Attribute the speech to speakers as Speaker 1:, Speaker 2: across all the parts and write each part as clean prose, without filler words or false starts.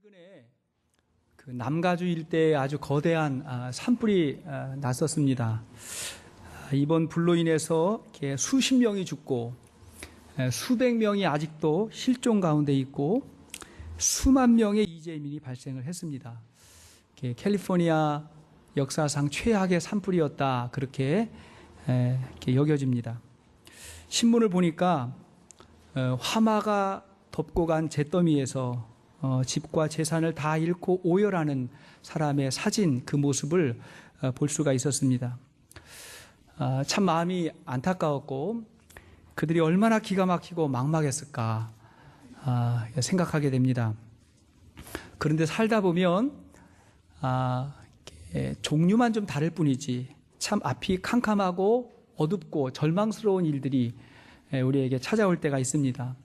Speaker 1: 최근에 그 남가주 일대에 아주 거대한 산불이 났었습니다. 이번 불로 인해서 이렇게 수십 명이 죽고 수백 명이 아직도 실종 가운데 있고 수만 명의 이재민이 발생을 했습니다. 캘리포니아 역사상 최악의 산불이었다 그렇게 여겨집니다. 신문을 보니까 화마가 덮고 간 잿더미에서 집과 재산을 다 잃고 오열하는 사람의 사진, 그 모습을 볼 수가 있었습니다. 참 마음이 안타까웠고 그들이 얼마나 기가 막히고 막막했을까 생각하게 됩니다. 그런데 살다 보면 종류만 좀 다를 뿐이지 참 앞이 캄캄하고 어둡고 절망스러운 일들이 우리에게 찾아올 때가 있습니다.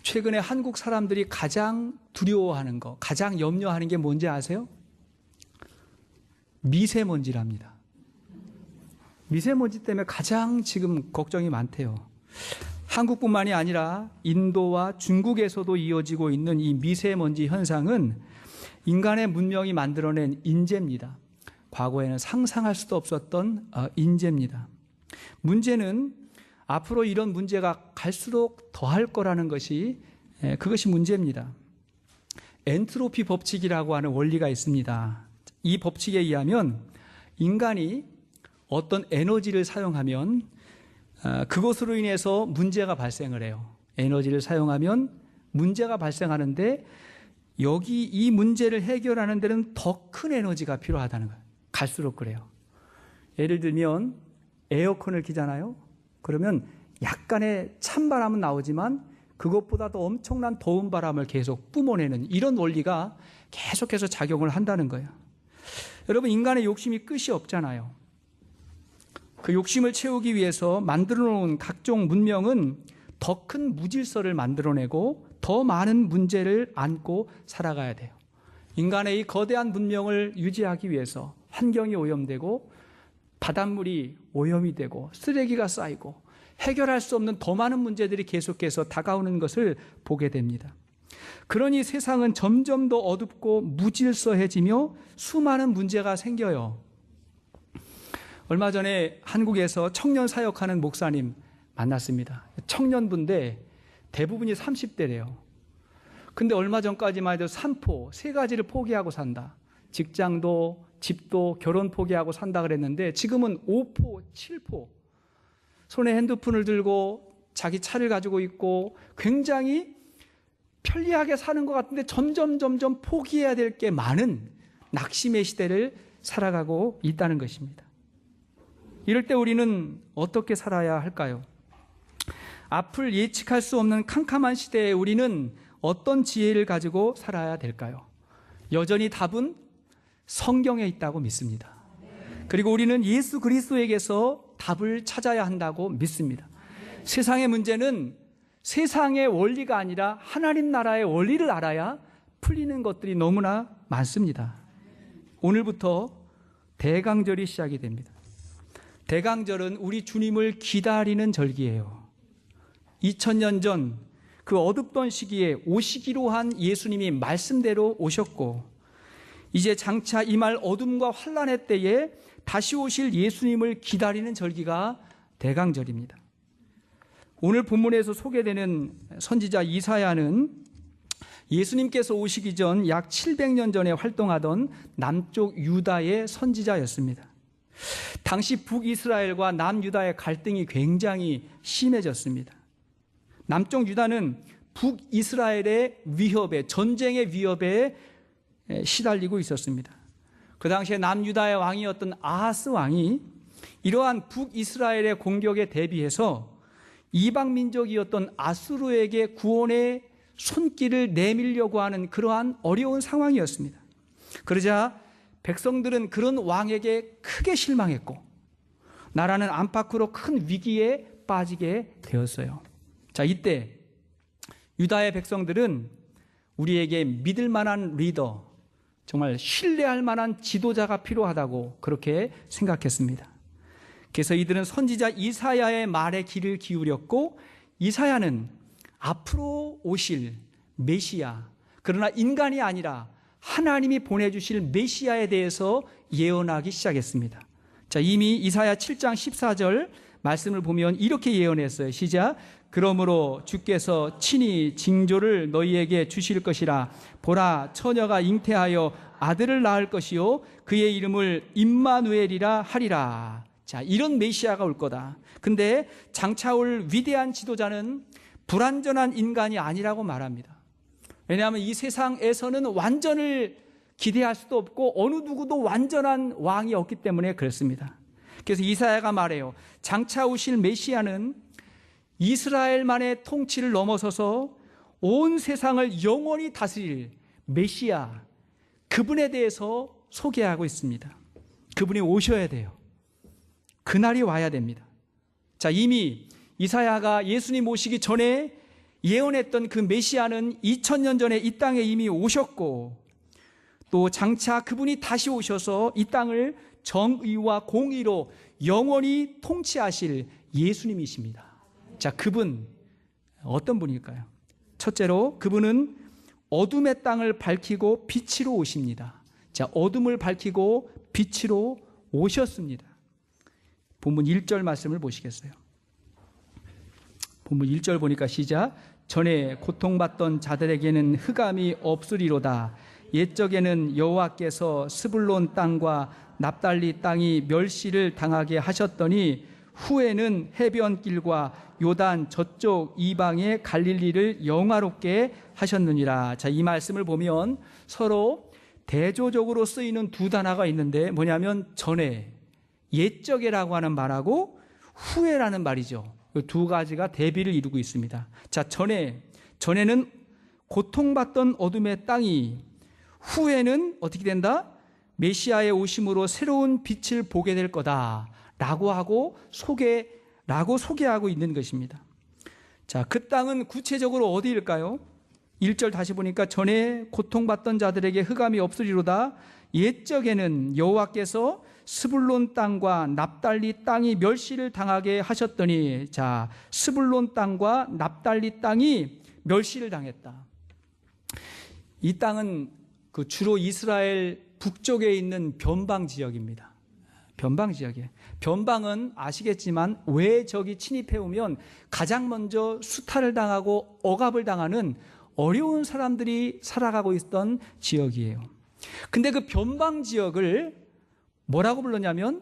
Speaker 1: 최근에 한국 사람들이 가장 두려워하는 거, 가장 염려하는 게 뭔지 아세요? 미세먼지랍니다. 미세먼지 때문에 가장 지금 걱정이 많대요. 한국뿐만이 아니라 인도와 중국에서도 이어지고 있는 이 미세먼지 현상은 인간의 문명이 만들어낸 인재입니다. 과거에는 상상할 수도 없었던 인재입니다. 문제는 앞으로 이런 문제가 갈수록 더할 거라는 것이 그것이 문제입니다. 엔트로피 법칙이라고 하는 원리가 있습니다. 이 법칙에 의하면 인간이 어떤 에너지를 사용하면 그것으로 인해서 문제가 발생을 해요. 에너지를 사용하면 문제가 발생하는데 여기 이 문제를 해결하는 데는 더 큰 에너지가 필요하다는 거예요. 갈수록 그래요. 예를 들면 에어컨을 켜잖아요. 그러면 약간의 찬바람은 나오지만 그것보다 더 엄청난 더운 바람을 계속 뿜어내는 이런 원리가 계속해서 작용을 한다는 거예요. 여러분, 인간의 욕심이 끝이 없잖아요. 그 욕심을 채우기 위해서 만들어 놓은 각종 문명은 더 큰 무질서를 만들어내고 더 많은 문제를 안고 살아가야 돼요. 인간의 이 거대한 문명을 유지하기 위해서 환경이 오염되고 바닷물이 오염이 되고 쓰레기가 쌓이고 해결할 수 없는 더 많은 문제들이 계속해서 다가오는 것을 보게 됩니다. 그러니 세상은 점점 더 어둡고 무질서해지며 수많은 문제가 생겨요. 얼마 전에 한국에서 청년 사역하는 목사님 만났습니다. 청년분인데 대부분이 30대래요. 근데 얼마 전까지만 해도 3포, 3가지를 포기하고 산다. 직장도, 집도, 결혼 포기하고 산다 그랬는데 지금은 5포, 7포. 손에 핸드폰을 들고 자기 차를 가지고 있고 굉장히 편리하게 사는 것 같은데 점점 포기해야 될 게 많은 낙심의 시대를 살아가고 있다는 것입니다. 이럴 때 우리는 어떻게 살아야 할까요? 앞을 예측할 수 없는 캄캄한 시대에 우리는 어떤 지혜를 가지고 살아야 될까요? 여전히 답은 성경에 있다고 믿습니다. 그리고 우리는 예수 그리스도에게서 답을 찾아야 한다고 믿습니다. 세상의 문제는 세상의 원리가 아니라 하나님 나라의 원리를 알아야 풀리는 것들이 너무나 많습니다. 오늘부터 대강절이 시작이 됩니다. 대강절은 우리 주님을 기다리는 절기예요. 2000년 전 그 어둡던 시기에 오시기로 한 예수님이 말씀대로 오셨고 이제 장차 이 말 어둠과 환난의 때에 다시 오실 예수님을 기다리는 절기가 대강절입니다. 오늘 본문에서 소개되는 선지자 이사야는 예수님께서 오시기 전 약 700년 전에 활동하던 남쪽 유다의 선지자였습니다. 당시 북이스라엘과 남유다의 갈등이 굉장히 심해졌습니다. 남쪽 유다는 북이스라엘의 위협에, 전쟁의 위협에 시달리고 있었습니다. 그 당시에 남유다의 왕이었던 아하스 왕이 이러한 북이스라엘의 공격에 대비해서 이방 민족이었던 아수르에게 구원의 손길을 내밀려고 하는 그러한 어려운 상황이었습니다. 그러자 백성들은 그런 왕에게 크게 실망했고 나라는 안팎으로 큰 위기에 빠지게 되었어요. 자, 이때 유다의 백성들은 우리에게 믿을 만한 리더, 정말 신뢰할 만한 지도자가 필요하다고 그렇게 생각했습니다. 그래서 이들은 선지자 이사야의 말에 귀를 기울였고 이사야는 앞으로 오실 메시아, 그러나 인간이 아니라 하나님이 보내주실 메시아에 대해서 예언하기 시작했습니다. 자, 이미 이사야 7장 14절 말씀을 보면 이렇게 예언했어요. 시작. 그러므로 주께서 친히 징조를 너희에게 주실 것이라. 보라, 처녀가 잉태하여 아들을 낳을 것이요 그의 이름을 임마누엘이라 하리라. 자, 이런 메시아가 올 거다. 근데 장차 올 위대한 지도자는 불완전한 인간이 아니라고 말합니다. 왜냐하면 이 세상에서는 완전을 기대할 수도 없고 어느 누구도 완전한 왕이 없기 때문에 그렇습니다. 그래서 이사야가 말해요. 장차 오실 메시아는 이스라엘만의 통치를 넘어서서 온 세상을 영원히 다스릴 메시아, 그분에 대해서 소개하고 있습니다. 그분이 오셔야 돼요. 그날이 와야 됩니다. 자, 이미 이사야가 예수님 오시기 전에 예언했던 그 메시아는 2000년 전에 이 땅에 이미 오셨고, 또 장차 그분이 다시 오셔서 이 땅을 정의와 공의로 영원히 통치하실 예수님이십니다. 자, 그분 어떤 분일까요? 첫째로 그분은 어둠의 땅을 밝히고 빛으로 오십니다. 자, 어둠을 밝히고 빛으로 오셨습니다. 본문 1절 말씀을 보시겠어요? 본문 1절 보니까 시작. 전에 고통받던 자들에게는 흑암이 없으리로다. 옛적에는 여호와께서 스불론 땅과 납달리 땅이 멸시를 당하게 하셨더니 후에는 해변길과 요단 저쪽 이방의 갈릴리를 영화롭게 하셨느니라. 자, 이 말씀을 보면 서로 대조적으로 쓰이는 두 단어가 있는데 뭐냐면 전에, 옛적에라고 하는 말하고 후에라는 말이죠. 두 가지가 대비를 이루고 있습니다. 자, 전에는 고통받던 어둠의 땅이, 후에는 어떻게 된다? 메시아의 오심으로 새로운 빛을 보게 될 거다라고 하고 소개하고 있는 것입니다. 자, 그 땅은 구체적으로 어디일까요? 1절 다시 보니까 전에 고통받던 자들에게 흑암이 없으리로다. 옛적에는 여호와께서 스불론 땅과 납달리 땅이 멸시를 당하게 하셨더니, 자, 스불론 땅과 납달리 땅이 멸시를 당했다. 이 땅은 주로 이스라엘 북쪽에 있는 변방 지역입니다. 변방 지역이에요. 변방은 아시겠지만 외적이 침입해 오면 가장 먼저 수탈을 당하고 억압을 당하는 어려운 사람들이 살아가고 있던 지역이에요. 근데 그 변방 지역을 뭐라고 불렀냐면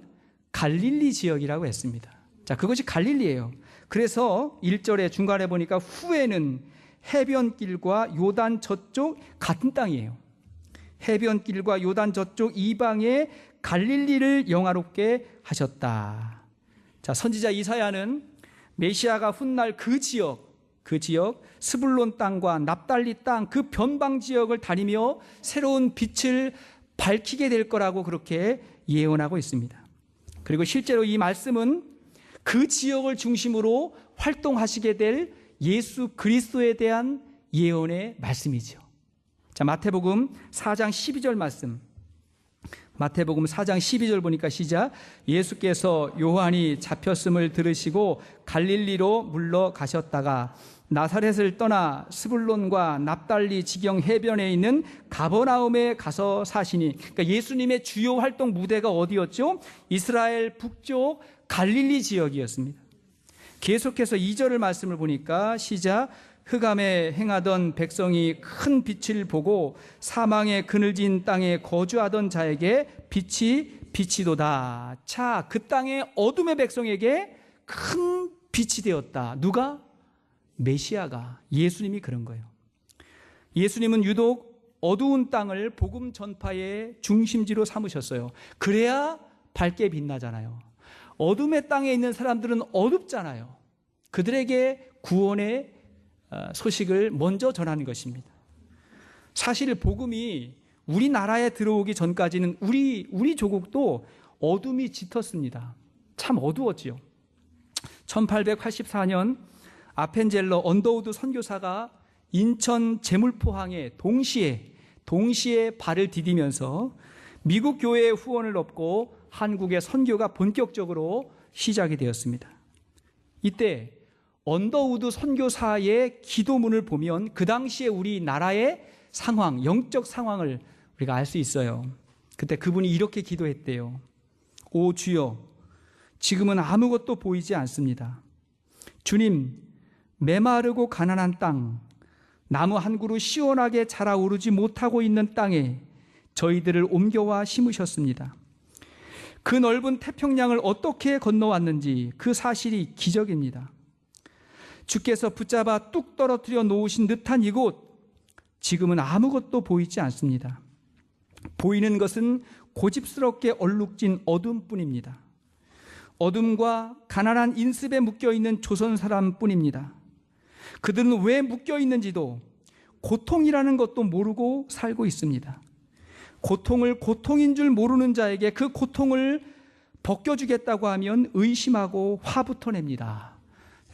Speaker 1: 갈릴리 지역이라고 했습니다. 자, 그것이 갈릴리예요. 그래서 1절에 중간에 보니까 후에는 해변길과 요단 저쪽 같은 땅이에요. 해변길과 요단 저쪽 이방의 갈릴리를 영화롭게 하셨다. 자, 선지자 이사야는 메시아가 훗날 그 지역 스불론 땅과 납달리 땅 그 변방 지역을 다니며 새로운 빛을 밝히게 될 거라고 그렇게 예언하고 있습니다. 그리고 실제로 이 말씀은 그 지역을 중심으로 활동하시게 될 예수 그리스도에 대한 예언의 말씀이죠. 자, 마태복음 4장 12절 말씀. 마태복음 4장 12절 보니까 시작. 예수께서 요한이 잡혔음을 들으시고 갈릴리로 물러가셨다가 나사렛을 떠나 스불론과 납달리 지경 해변에 있는 가버나움에 가서 사시니. 그러니까 예수님의 주요 활동 무대가 어디였죠? 이스라엘 북쪽 갈릴리 지역이었습니다. 계속해서 2절을 말씀을 보니까 시작. 흑암에 행하던 백성이 큰 빛을 보고 사망의 그늘진 땅에 거주하던 자에게 빛이 비치도다. 자, 그 땅의 어둠의 백성에게 큰 빛이 되었다. 누가? 메시아가, 예수님이 그런 거예요. 예수님은 유독 어두운 땅을 복음 전파의 중심지로 삼으셨어요. 그래야 밝게 빛나잖아요. 어둠의 땅에 있는 사람들은 어둡잖아요. 그들에게 구원의 소식을 먼저 전하는 것입니다. 사실 복음이 우리나라에 들어오기 전까지는 우리 조국도 어둠이 짙었습니다. 참 어두웠지요. 1884년 아펜젤러 언더우드 선교사가 인천 제물포항에 동시에 발을 디디면서 미국 교회의 후원을 얻고 한국의 선교가 본격적으로 시작이 되었습니다. 이때 언더우드 선교사의 기도문을 보면 그 당시에 우리나라의 상황, 영적 상황을 우리가 알 수 있어요. 그때 그분이 이렇게 기도했대요. 오 주여, 지금은 아무것도 보이지 않습니다. 주님, 메마르고 가난한 땅, 나무 한 그루 시원하게 자라오르지 못하고 있는 땅에 저희들을 옮겨와 심으셨습니다. 그 넓은 태평양을 어떻게 건너왔는지 그 사실이 기적입니다. 주께서 붙잡아 뚝 떨어뜨려 놓으신 듯한 이곳, 지금은 아무것도 보이지 않습니다. 보이는 것은 고집스럽게 얼룩진 어둠뿐입니다. 어둠과 가난한 인습에 묶여있는 조선 사람뿐입니다. 그들은 왜 묶여있는지도 고통이라는 것도 모르고 살고 있습니다. 고통을 고통인 줄 모르는 자에게 그 고통을 벗겨주겠다고 하면 의심하고 화부터 냅니다.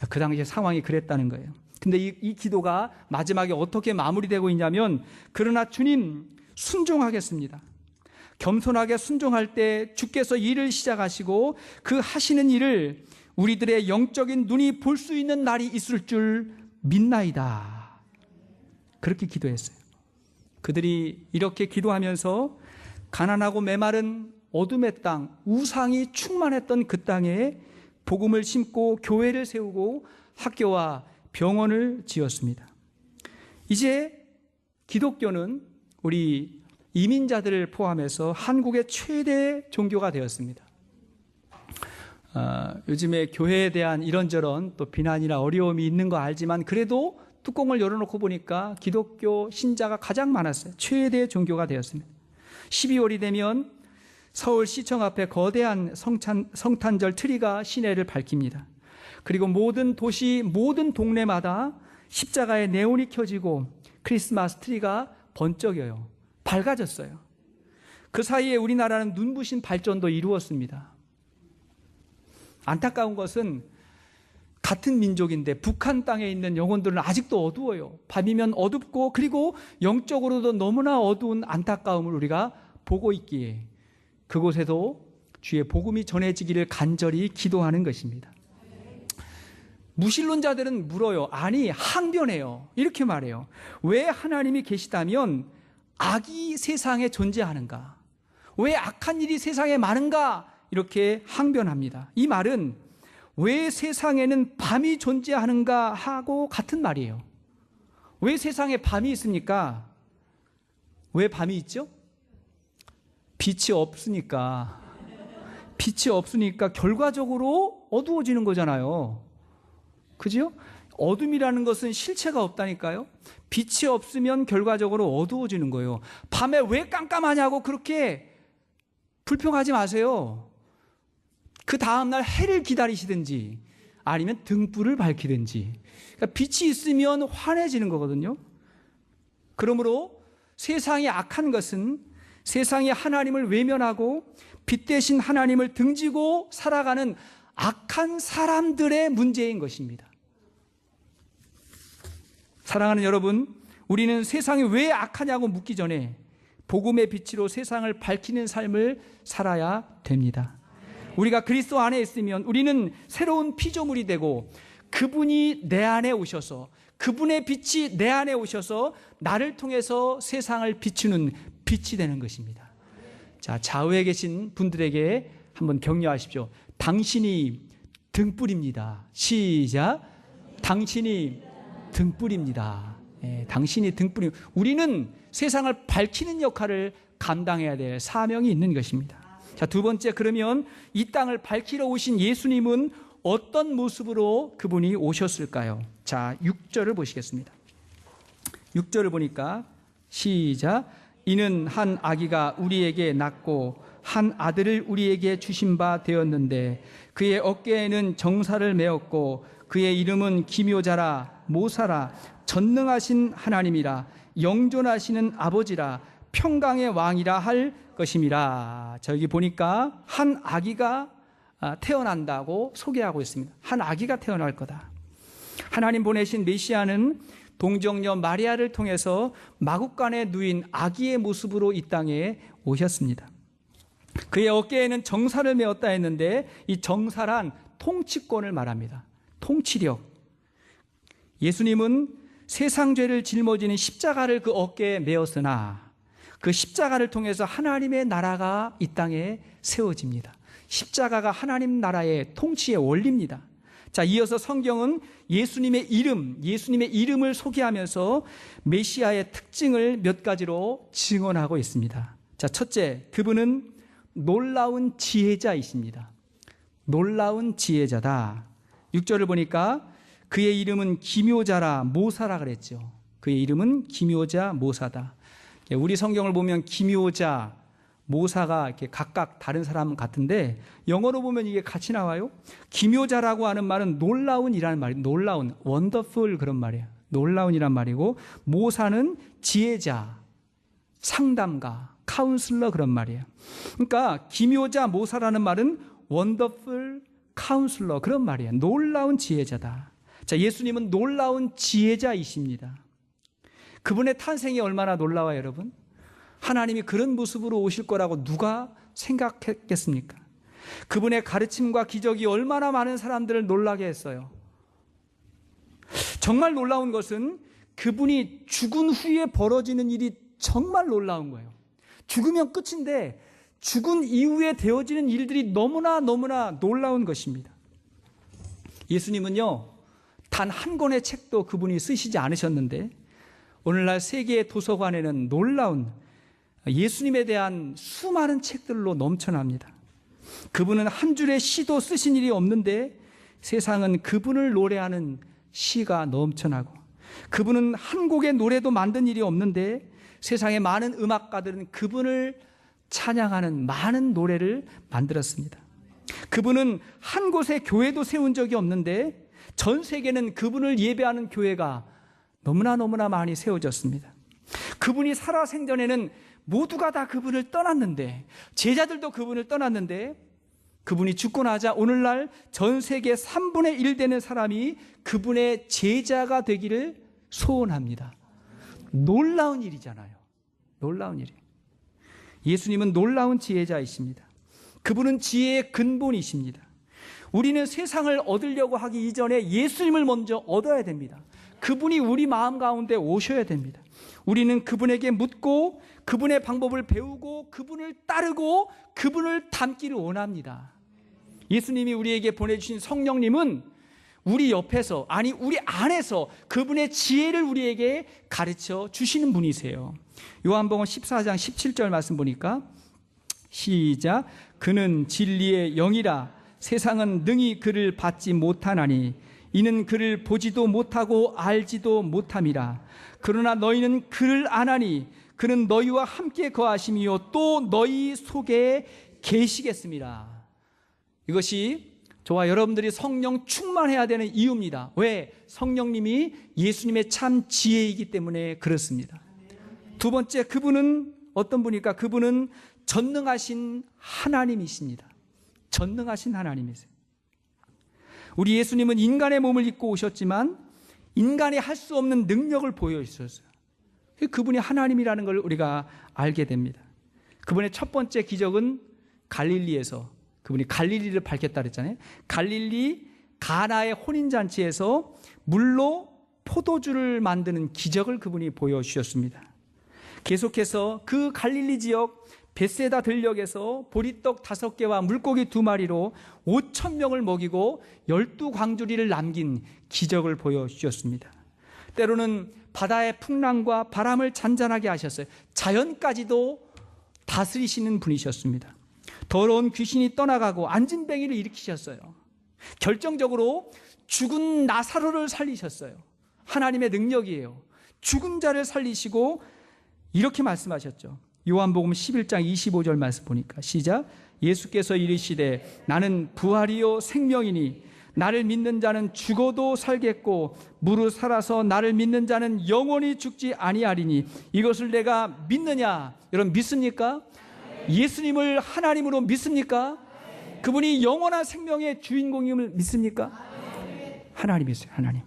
Speaker 1: 그 당시에 상황이 그랬다는 거예요. 근데 이 기도가 마지막에 어떻게 마무리되고 있냐면, 그러나 주님 순종하겠습니다. 겸손하게 순종할 때 주께서 일을 시작하시고 그 하시는 일을 우리들의 영적인 눈이 볼 수 있는 날이 있을 줄 믿나이다. 그렇게 기도했어요. 그들이 이렇게 기도하면서 가난하고 메마른 어둠의 땅, 우상이 충만했던 그 땅에 복음을 심고 교회를 세우고 학교와 병원을 지었습니다. 이제 기독교는 우리 이민자들을 포함해서 한국의 최대 종교가 되었습니다. 요즘에 교회에 대한 이런저런 또 비난이나 어려움이 있는 거 알지만, 그래도 뚜껑을 열어놓고 보니까 기독교 신자가 가장 많았어요. 최대 종교가 되었습니다. 12월이 되면 서울시청 앞에 거대한 성탄절 트리가 시내를 밝힙니다. 그리고 모든 도시, 모든 동네마다 십자가의 네온이 켜지고 크리스마스 트리가 번쩍여요. 밝아졌어요. 그 사이에 우리나라는 눈부신 발전도 이루었습니다. 안타까운 것은 같은 민족인데 북한 땅에 있는 영혼들은 아직도 어두워요. 밤이면 어둡고, 그리고 영적으로도 너무나 어두운 안타까움을 우리가 보고 있기에 그곳에도 주의 복음이 전해지기를 간절히 기도하는 것입니다. 무신론자들은 물어요. 아니, 항변해요. 이렇게 말해요. 왜 하나님이 계시다면 악이 세상에 존재하는가? 왜 악한 일이 세상에 많은가? 이렇게 항변합니다. 이 말은 왜 세상에는 밤이 존재하는가 하고 같은 말이에요. 왜 세상에 밤이 있습니까? 왜 밤이 있죠? 빛이 없으니까. 빛이 없으니까 결과적으로 어두워지는 거잖아요. 그죠? 어둠이라는 것은 실체가 없다니까요. 빛이 없으면 결과적으로 어두워지는 거예요. 밤에 왜 깜깜하냐고 그렇게 불평하지 마세요. 그 다음날 해를 기다리시든지 아니면 등불을 밝히든지. 그러니까 빛이 있으면 환해지는 거거든요. 그러므로 세상이 악한 것은 세상이 하나님을 외면하고 빛 대신 하나님을 등지고 살아가는 악한 사람들의 문제인 것입니다. 사랑하는 여러분, 우리는 세상이 왜 악하냐고 묻기 전에 복음의 빛으로 세상을 밝히는 삶을 살아야 됩니다. 우리가 그리스도 안에 있으면 우리는 새로운 피조물이 되고, 그분이 내 안에 오셔서, 그분의 빛이 내 안에 오셔서 나를 통해서 세상을 비추는 빛이 되는 것입니다. 자, 좌우에 계신 분들에게 한번 격려하십시오. 당신이 등불입니다. 시작. 당신이 등불입니다. 당신이 등불입니다. 우리는 세상을 밝히는 역할을 감당해야 될 사명이 있는 것입니다. 자, 두 번째, 그러면 이 땅을 밝히러 오신 예수님은 어떤 모습으로 그분이 오셨을까요? 자, 6절을 보시겠습니다. 6절을 보니까 시작. 이는 한 아기가 우리에게 낳고 한 아들을 우리에게 주신 바 되었는데 그의 어깨에는 정사를 메었고 그의 이름은 기묘자라 모사라 전능하신 하나님이라 영존하시는 아버지라 평강의 왕이라 할 것임이라. 자, 여기 보니까 한 아기가 태어난다고 소개하고 있습니다. 한 아기가 태어날 거다. 하나님 보내신 메시아는 동정녀 마리아를 통해서 마구간에 누인 아기의 모습으로 이 땅에 오셨습니다. 그의 어깨에는 정사를 메었다 했는데 이 정사란 통치권을 말합니다. 통치력. 예수님은 세상 죄를 짊어지는 십자가를 그 어깨에 메었으나 그 십자가를 통해서 하나님의 나라가 이 땅에 세워집니다. 십자가가 하나님 나라의 통치의 원리입니다. 자, 이어서 성경은 예수님의 이름을 소개하면서 메시아의 특징을 몇 가지로 증언하고 있습니다. 자, 첫째, 그분은 놀라운 지혜자이십니다. 놀라운 지혜자다. 6절을 보니까 그의 이름은 기묘자라 모사라 그랬죠. 그의 이름은 기묘자 모사다. 우리 성경을 보면 기묘자, 모사가 이렇게 각각 다른 사람 같은데 영어로 보면 이게 같이 나와요. 기묘자라고 하는 말은 놀라운이라는 말이에요. 놀라운, wonderful 그런 말이에요. 놀라운이란 말이고, 모사는 지혜자, 상담가, 카운슬러 그런 말이에요. 그러니까 기묘자 모사라는 말은 wonderful 카운슬러 그런 말이에요. 놀라운 지혜자다. 자, 예수님은 놀라운 지혜자이십니다. 그분의 탄생이 얼마나 놀라워요, 여러분? 하나님이 그런 모습으로 오실 거라고 누가 생각했겠습니까? 그분의 가르침과 기적이 얼마나 많은 사람들을 놀라게 했어요. 정말 놀라운 것은 그분이 죽은 후에 벌어지는 일이 정말 놀라운 거예요. 죽으면 끝인데 죽은 이후에 되어지는 일들이 너무나 놀라운 것입니다. 예수님은요, 단 한 권의 책도 그분이 쓰시지 않으셨는데 오늘날 세계의 도서관에는 놀라운 예수님에 대한 수많은 책들로 넘쳐납니다. 그분은 한 줄의 시도 쓰신 일이 없는데 세상은 그분을 노래하는 시가 넘쳐나고, 그분은 한 곡의 노래도 만든 일이 없는데 세상의 많은 음악가들은 그분을 찬양하는 많은 노래를 만들었습니다. 그분은 한 곳에 교회도 세운 적이 없는데 전 세계는 그분을 예배하는 교회가 너무나 많이 세워졌습니다. 그분이 살아생전에는 모두가 다 그분을 떠났는데, 제자들도 그분을 떠났는데, 그분이 죽고 나자 오늘날 전 세계 3분의 1 되는 사람이 그분의 제자가 되기를 소원합니다. 놀라운 일이잖아요. 놀라운 일이에요. 예수님은 놀라운 지혜자이십니다. 그분은 지혜의 근본이십니다. 우리는 세상을 얻으려고 하기 이전에 예수님을 먼저 얻어야 됩니다. 그분이 우리 마음 가운데 오셔야 됩니다. 우리는 그분에게 묻고 그분의 방법을 배우고 그분을 따르고 그분을 닮기를 원합니다. 예수님이 우리에게 보내주신 성령님은 우리 옆에서, 아니 우리 안에서 그분의 지혜를 우리에게 가르쳐 주시는 분이세요. 요한복음 14장 17절 말씀 보니까 시작. 그는 진리의 영이라 세상은 능히 그를 받지 못하나니 이는 그를 보지도 못하고 알지도 못함이라. 그러나 너희는 그를 아나니 그는 너희와 함께 거하심이요 또 너희 속에 계시겠습니다. 이것이 저와 여러분들이 성령 충만해야 되는 이유입니다. 왜? 성령님이 예수님의 참 지혜이기 때문에 그렇습니다. 두 번째, 그분은 어떤 분일까? 그분은 전능하신 하나님이십니다. 전능하신 하나님이세요. 우리 예수님은 인간의 몸을 입고 오셨지만 인간이 할 수 없는 능력을 보여주셨어요. 그분이 하나님이라는 걸 우리가 알게 됩니다. 그분의 첫 번째 기적은 갈릴리에서, 그분이 갈릴리를 밝혔다 그랬잖아요. 갈릴리 가나의 혼인잔치에서 물로 포도주를 만드는 기적을 그분이 보여주셨습니다. 계속해서 그 갈릴리 지역 벳세다 들녘에서 보리떡 5개와 물고기 2마리로 5,000명을 먹이고 12광주리를 남긴 기적을 보여주셨습니다. 때로는 바다의 풍랑과 바람을 잔잔하게 하셨어요. 자연까지도 다스리시는 분이셨습니다. 더러운 귀신이 떠나가고 안진뱅이를 일으키셨어요. 결정적으로 죽은 나사로를 살리셨어요. 하나님의 능력이에요. 죽은 자를 살리시고 이렇게 말씀하셨죠. 요한복음 11장 25절 말씀 보니까 시작. 예수께서 이르시되 나는 부활이요 생명이니 나를 믿는 자는 죽어도 살겠고 무릇 살아서 나를 믿는 자는 영원히 죽지 아니하리니 이것을 내가 믿느냐? 여러분 믿습니까? 예수님을 하나님으로 믿습니까? 그분이 영원한 생명의 주인공임을 믿습니까? 하나님이세요. 하나님.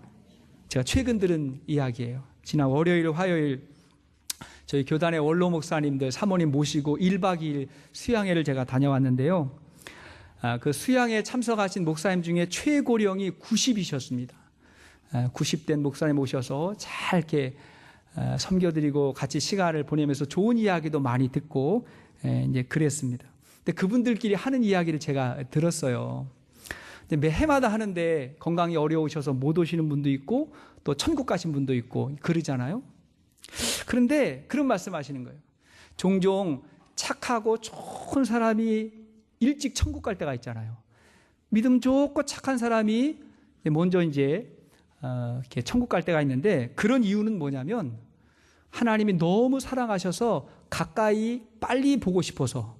Speaker 1: 제가 최근 들은 이야기예요. 지난 월요일 화요일 저희 교단의 원로 목사님들 사모님 모시고 1박 2일 수양회를 제가 다녀왔는데요. 그 수양회에 참석하신 목사님 중에 최고령이 90이셨습니다. 90된 목사님 오셔서 잘 이렇게 섬겨드리고 같이 시간을 보내면서 좋은 이야기도 많이 듣고 이제 그랬습니다. 근데 그분들끼리 하는 이야기를 제가 들었어요. 매 해마다 하는데 건강이 어려우셔서 못 오시는 분도 있고 또 천국 가신 분도 있고 그러잖아요. 그런데 그런 말씀하시는 거예요. 종종 착하고 좋은 사람이 일찍 천국 갈 때가 있잖아요. 믿음 좋고 착한 사람이 먼저 이제 이렇게 천국 갈 때가 있는데, 그런 이유는 뭐냐면 하나님이 너무 사랑하셔서 가까이 빨리 보고 싶어서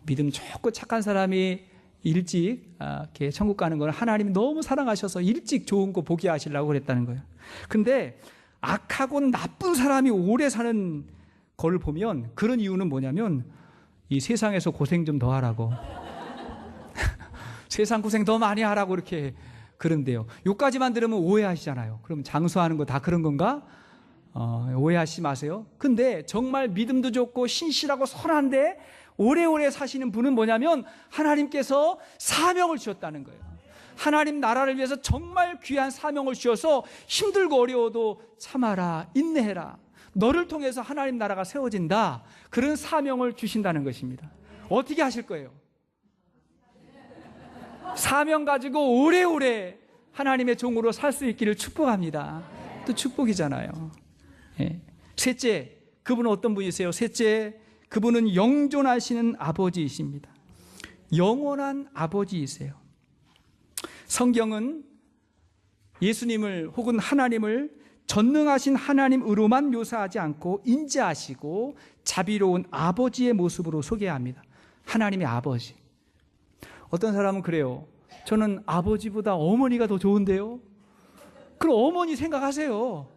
Speaker 1: 믿음 좋고 착한 사람이 일찍 이렇게 천국 가는 건 하나님이 너무 사랑하셔서 일찍 좋은 거 보게 하시려고 그랬다는 거예요. 근데 악하고 나쁜 사람이 오래 사는 걸 보면 그런 이유는 뭐냐면 이 세상에서 고생 좀 더 하라고 세상 고생 더 많이 하라고 이렇게 그런데요. 요까지만 들으면 오해하시잖아요. 그럼 장수하는 거 다 그런 건가? 오해하시지 마세요. 근데 정말 믿음도 좋고 신실하고 선한데 오래오래 사시는 분은 뭐냐면 하나님께서 사명을 주셨다는 거예요. 하나님 나라를 위해서 정말 귀한 사명을 주셔서 힘들고 어려워도 참아라, 인내해라, 너를 통해서 하나님 나라가 세워진다, 그런 사명을 주신다는 것입니다. 어떻게 하실 거예요? 사명 가지고 오래오래 하나님의 종으로 살 수 있기를 축복합니다. 또 축복이잖아요. 셋째, 그분은 어떤 분이세요? 셋째, 그분은 영존하시는 아버지이십니다. 영원한 아버지이세요. 성경은 예수님을 혹은 하나님을 전능하신 하나님으로만 묘사하지 않고 인자하시고 자비로운 아버지의 모습으로 소개합니다. 하나님의 아버지. 어떤 사람은 그래요. 저는 아버지보다 어머니가 더 좋은데요. 그럼 어머니 생각하세요.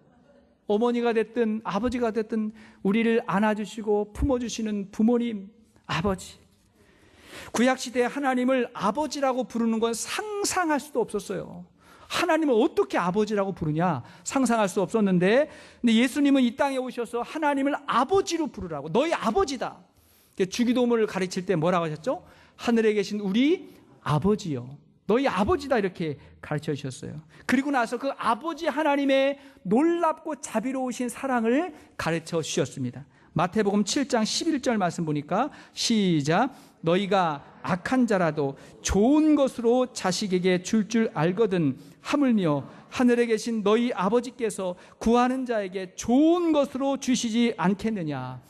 Speaker 1: 어머니가 됐든 아버지가 됐든 우리를 안아주시고 품어주시는 부모님, 아버지. 구약시대에 하나님을 아버지라고 부르는 건 상상할 수도 없었어요. 하나님을 어떻게 아버지라고 부르냐 상상할 수 없었는데, 근데 예수님은 이 땅에 오셔서 하나님을 아버지로 부르라고, 너희 아버지다. 주기도문을 가르칠 때 뭐라고 하셨죠? 하늘에 계신 우리 아버지요, 너희 아버지다, 이렇게 가르쳐 주셨어요. 그리고 나서 그 아버지 하나님의 놀랍고 자비로우신 사랑을 가르쳐 주셨습니다. 마태복음 7장 11절 말씀 보니까 시작. 너희가 악한 자라도 좋은 것으로 자식에게 줄 알거든 하물며 하늘에 계신 너희 아버지께서 구하는 자에게 좋은 것으로 주시지 않겠느냐.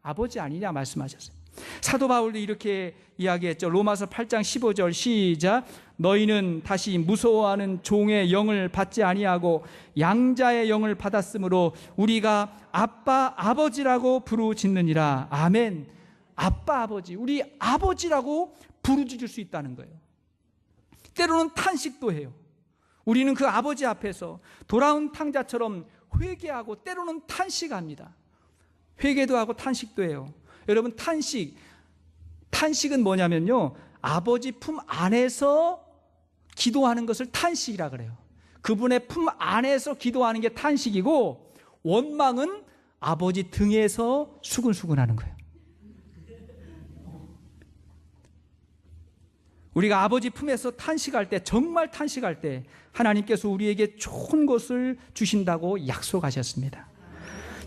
Speaker 1: 아버지 아니냐 말씀하셨어요. 사도 바울도 이렇게 이야기했죠. 로마서 8장 15절 시작. 너희는 다시 무서워하는 종의 영을 받지 아니하고 양자의 영을 받았으므로 우리가 아빠 아버지라고 부르짖느니라. 아멘. 아빠 아버지, 우리 아버지라고 부르짖을 수 있다는 거예요. 때로는 탄식도 해요. 우리는 그 아버지 앞에서 돌아온 탕자처럼 회개하고 때로는 탄식합니다. 회개도 하고 탄식도 해요. 여러분, 탄식은 뭐냐면요, 아버지 품 안에서 기도하는 것을 탄식이라 그래요. 그분의 품 안에서 기도하는 게 탄식이고, 원망은 아버지 등에서 수근수근하는 거예요. 우리가 아버지 품에서 탄식할 때, 정말 탄식할 때 하나님께서 우리에게 좋은 것을 주신다고 약속하셨습니다.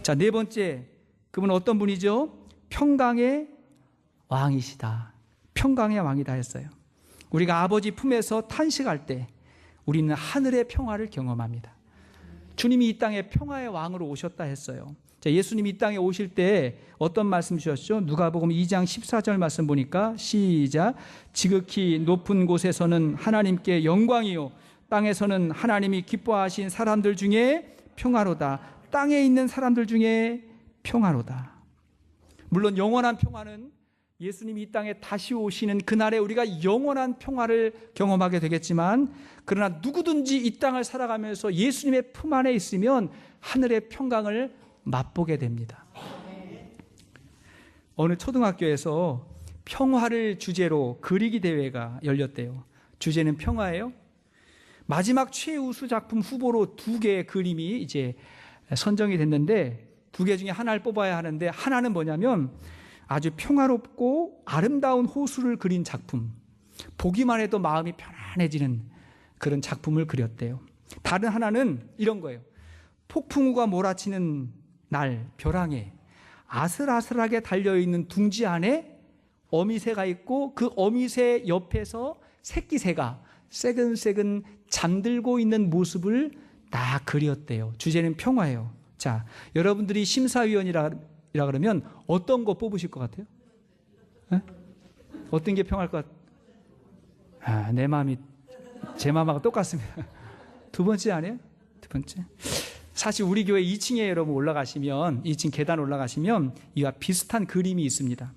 Speaker 1: 자, 네 번째, 그분은 어떤 분이죠? 평강의 왕이시다. 평강의 왕이다 했어요. 우리가 아버지 품에서 탄식할 때 우리는 하늘의 평화를 경험합니다. 주님이 이 땅에 평화의 왕으로 오셨다 했어요. 자, 예수님이 이 땅에 오실 때 어떤 말씀 주셨죠? 누가복음 2장 14절 말씀 보니까 시작. 지극히 높은 곳에서는 하나님께 영광이요 땅에서는 하나님이 기뻐하신 사람들 중에 평화로다. 땅에 있는 사람들 중에 평화로다. 물론 영원한 평화는 예수님이 이 땅에 다시 오시는 그날에 우리가 영원한 평화를 경험하게 되겠지만, 그러나 누구든지 이 땅을 살아가면서 예수님의 품 안에 있으면 하늘의 평강을 맛보게 됩니다. 어느 초등학교에서 평화를 주제로 그리기 대회가 열렸대요. 주제는 평화예요. 마지막 최우수 작품 후보로 2개의 그림이 이제 선정이 됐는데, 2개 중에 하나를 뽑아야 하는데, 하나는 뭐냐면 아주 평화롭고 아름다운 호수를 그린 작품, 보기만 해도 마음이 편안해지는 그런 작품을 그렸대요. 다른 하나는 이런 거예요. 폭풍우가 몰아치는 날 벼랑에 아슬아슬하게 달려있는 둥지 안에 어미새가 있고 그 어미새 옆에서 새끼새가 새근새근 잠들고 있는 모습을 다 그렸대요. 주제는 평화예요. 자, 여러분들이 심사위원이라 그러면 어떤 거 뽑으실 것 같아요? 네? 어떤 게 평화일 것 같아요? 내 마음이 제 마음하고 똑같습니다. 두 번째 아니에요? 두 번째. 사실 우리 교회 2층에 여러분 올라가시면 2층 계단 올라가시면 이와 비슷한 그림이 있습니다.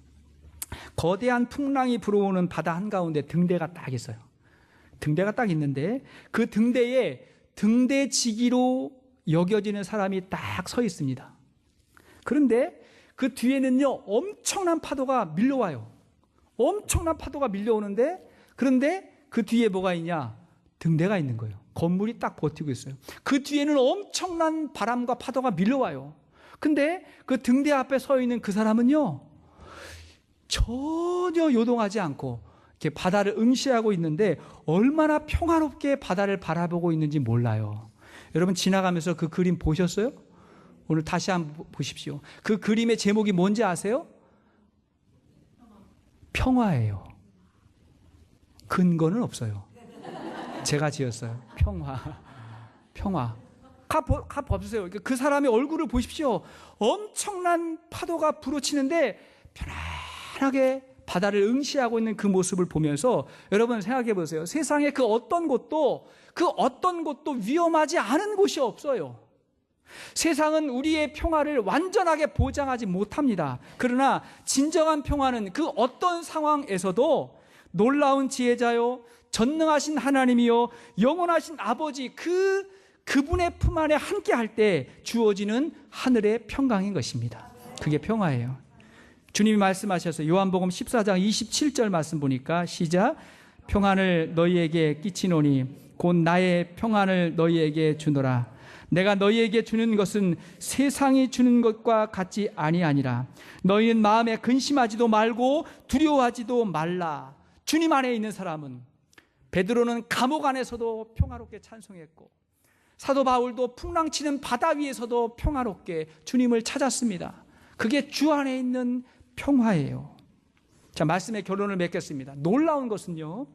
Speaker 1: 거대한 풍랑이 불어오는 바다 한가운데 등대가 딱 있어요. 등대가 딱 있는데 그 등대에 등대지기로 여겨지는 사람이 딱 서 있습니다. 그런데 그 뒤에는요 엄청난 파도가 밀려와요. 엄청난 파도가 밀려오는데 그런데 그 뒤에 뭐가 있냐? 등대가 있는 거예요. 건물이 딱 버티고 있어요. 그 뒤에는 엄청난 바람과 파도가 밀려와요. 근데 그 등대 앞에 서 있는 그 사람은요 전혀 요동하지 않고 이렇게 바다를 응시하고 있는데 얼마나 평화롭게 바다를 바라보고 있는지 몰라요. 여러분 지나가면서 그 그림 보셨어요? 오늘 다시 한번 보십시오. 그 그림의 제목이 뭔지 아세요? 평화예요. 근거는 없어요. 제가 지었어요. 평화. 가 보세요. 그 사람의 얼굴을 보십시오. 엄청난 파도가 불어치는데 편안하게 바다를 응시하고 있는 그 모습을 보면서 여러분 생각해 보세요. 세상에 그 어떤 곳도 위험하지 않은 곳이 없어요. 세상은 우리의 평화를 완전하게 보장하지 못합니다. 그러나 진정한 평화는 그 어떤 상황에서도 놀라운 지혜자요 전능하신 하나님이요 영원하신 아버지 그분의 품 안에 함께 할 때 주어지는 하늘의 평강인 것입니다. 그게 평화예요. 주님이 말씀하셔서 요한복음 14장 27절 말씀 보니까 시작. 평안을 너희에게 끼치노니 곧 나의 평안을 너희에게 주노라. 내가 너희에게 주는 것은 세상이 주는 것과 같지 아니하니라. 너희는 마음에 근심하지도 말고 두려워하지도 말라. 주님 안에 있는 사람은 베드로는 감옥 안에서도 평화롭게 찬송했고 사도 바울도 풍랑치는 바다 위에서도 평화롭게 주님을 찾았습니다. 그게 주 안에 있는 평화예요. 자, 말씀의 결론을 맺겠습니다. 놀라운 것은요,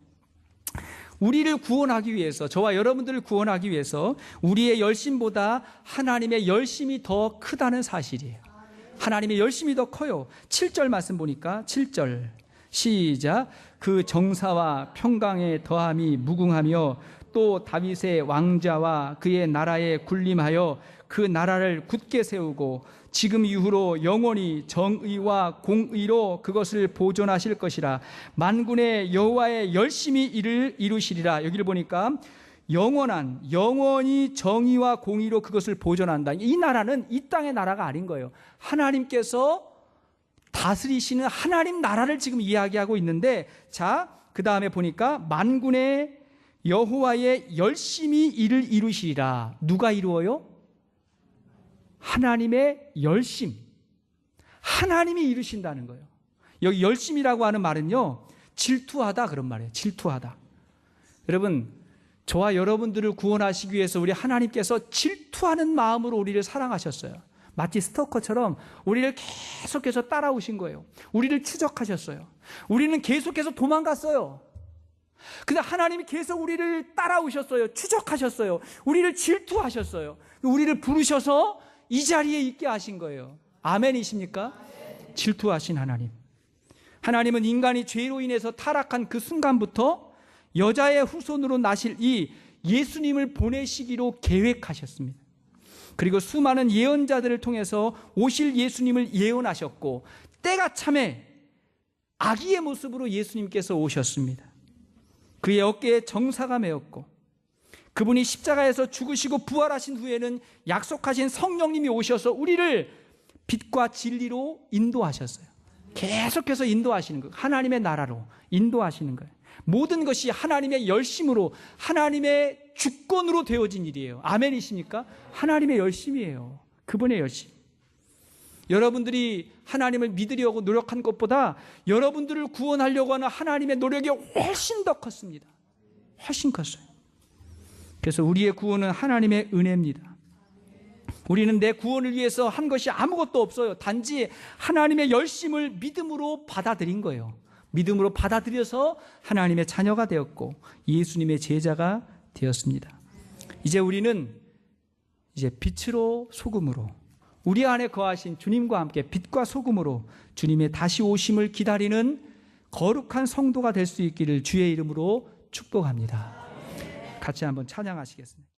Speaker 1: 우리를 구원하기 위해서, 저와 여러분들을 구원하기 위해서 우리의 열심보다 하나님의 열심이 더 크다는 사실이에요. 하나님의 열심이 더 커요. 7절 말씀 보니까 7절 시작. 그 정사와 평강의 더함이 무궁하며 또 다윗의 왕자와 그의 나라에 군림하여 그 나라를 굳게 세우고 지금 이후로 영원히 정의와 공의로 그것을 보존하실 것이라. 만군의 여호와의 열심히 이를 이루시리라. 여기를 보니까 영원히 정의와 공의로 그것을 보존한다. 이 나라는 이 땅의 나라가 아닌 거예요. 하나님께서 다스리시는 하나님 나라를 지금 이야기하고 있는데, 자, 그 다음에 보니까 만군의 여호와의 열심히 이를 이루시리라. 누가 이루어요? 하나님의 열심. 하나님이 이루신다는 거예요. 여기 열심이라고 하는 말은요, 질투하다 그런 말이에요. 질투하다. 여러분, 저와 여러분들을 구원하시기 위해서 우리 하나님께서 질투하는 마음으로 우리를 사랑하셨어요. 마치 스토커처럼 우리를 계속해서 따라오신 거예요. 우리를 추적하셨어요. 우리는 계속해서 도망갔어요. 근데 하나님이 계속 우리를 따라오셨어요. 추적하셨어요. 우리를 질투하셨어요. 우리를 부르셔서 이 자리에 있게 하신 거예요. 아멘이십니까? 질투하신 하나님. 하나님은 인간이 죄로 인해서 타락한 그 순간부터 여자의 후손으로 나실 이 예수님을 보내시기로 계획하셨습니다. 그리고 수많은 예언자들을 통해서 오실 예수님을 예언하셨고, 때가 참에 아기의 모습으로 예수님께서 오셨습니다. 그의 어깨에 정사가 메었고, 그분이 십자가에서 죽으시고 부활하신 후에는 약속하신 성령님이 오셔서 우리를 빛과 진리로 인도하셨어요. 계속해서 인도하시는 거예요. 하나님의 나라로 인도하시는 거예요. 모든 것이 하나님의 열심으로, 하나님의 주권으로 되어진 일이에요. 아멘이십니까? 하나님의 열심이에요. 그분의 열심. 여러분들이 하나님을 믿으려고 노력한 것보다 여러분들을 구원하려고 하는 하나님의 노력이 훨씬 더 컸습니다. 훨씬 컸어요. 그래서 우리의 구원은 하나님의 은혜입니다. 우리는 내 구원을 위해서 한 것이 아무것도 없어요. 단지 하나님의 열심을 믿음으로 받아들인 거예요. 믿음으로 받아들여서 하나님의 자녀가 되었고 예수님의 제자가 되었습니다. 이제 우리는 빛으로 소금으로 우리 안에 거하신 주님과 함께 빛과 소금으로 주님의 다시 오심을 기다리는 거룩한 성도가 될 수 있기를 주의 이름으로 축복합니다. 같이 한번 찬양하시겠습니다.